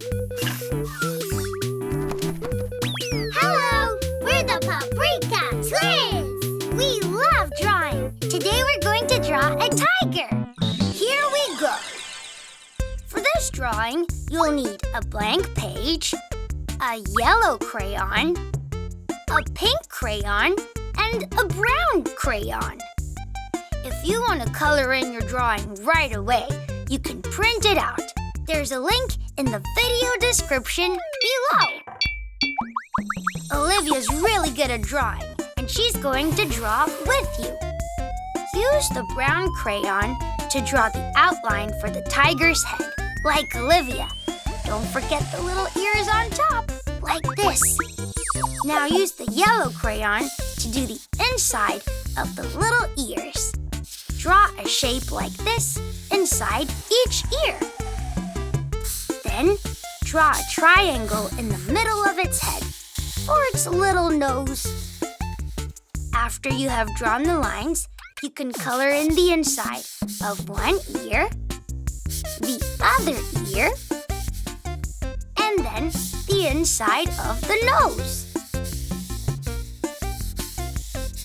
Hello! We're the Paprika Twins! We love drawing! Today we're going to draw a tiger! Here we go! For this drawing, you'll need a blank page, a yellow crayon, a pink crayon, and a brown crayon. If you want to color in your drawing right away, you can print it out. There's a link in the video description below. Olivia's really good at drawing, and she's going to draw with you. Use the brown crayon to draw the outline for the tiger's head, like Olivia. Don't forget the little ears on top, like this. Now use the yellow crayon to do the inside of the little ears. Draw a shape like this inside each ear. Then, draw a triangle in the middle of its head, for its little nose. After you have drawn the lines, you can color in the inside of one ear, the other ear, and then the inside of the nose.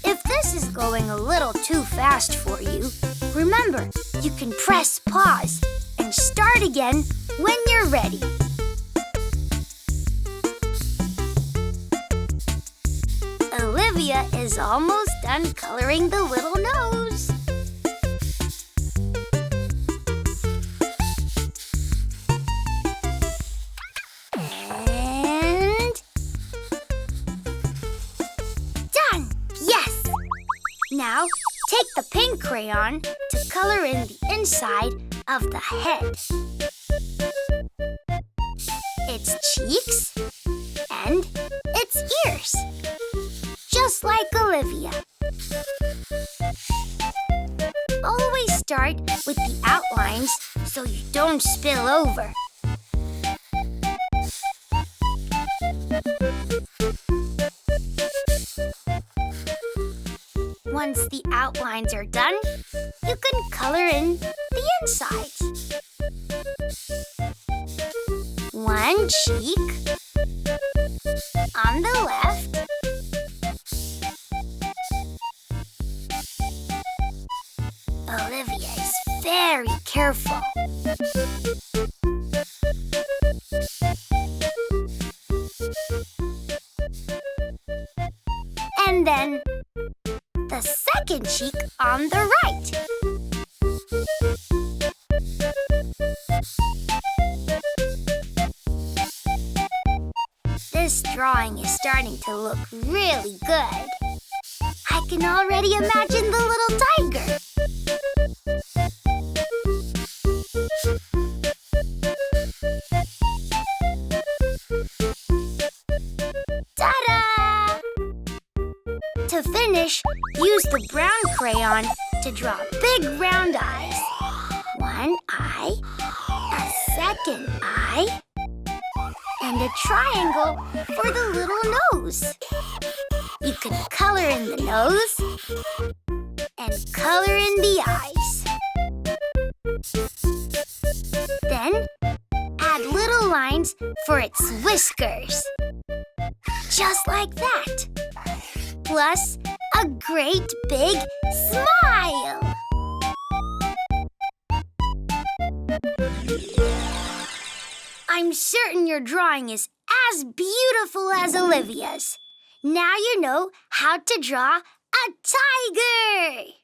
If this is going a little too fast for you, remember, you can press pause and start again when you're ready. Olivia is almost done coloring the little nose. And done! Yes! Now, take the pink crayon to color in the inside of the head, its cheeks, and its ears, just like Olivia. Always start with the outlines so you don't spill over. Once the outlines are done, you can color in the insides. One cheek on the left, Olivia is very careful. And then the second cheek on the right. This drawing is starting to look really good. I can already imagine the little tiger. Ta-da! To finish, use the brown crayon to draw big round eyes. One eye, a second eye, and a triangle for the little nose. You can color in the nose and color in the eyes. Then, add little lines for its whiskers. Just like that. Plus, a great big smile. I'm certain your drawing is as beautiful as Olivia's. Now you know how to draw a tiger!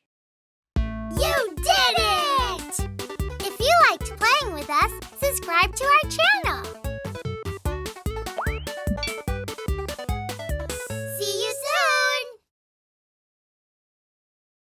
You did it!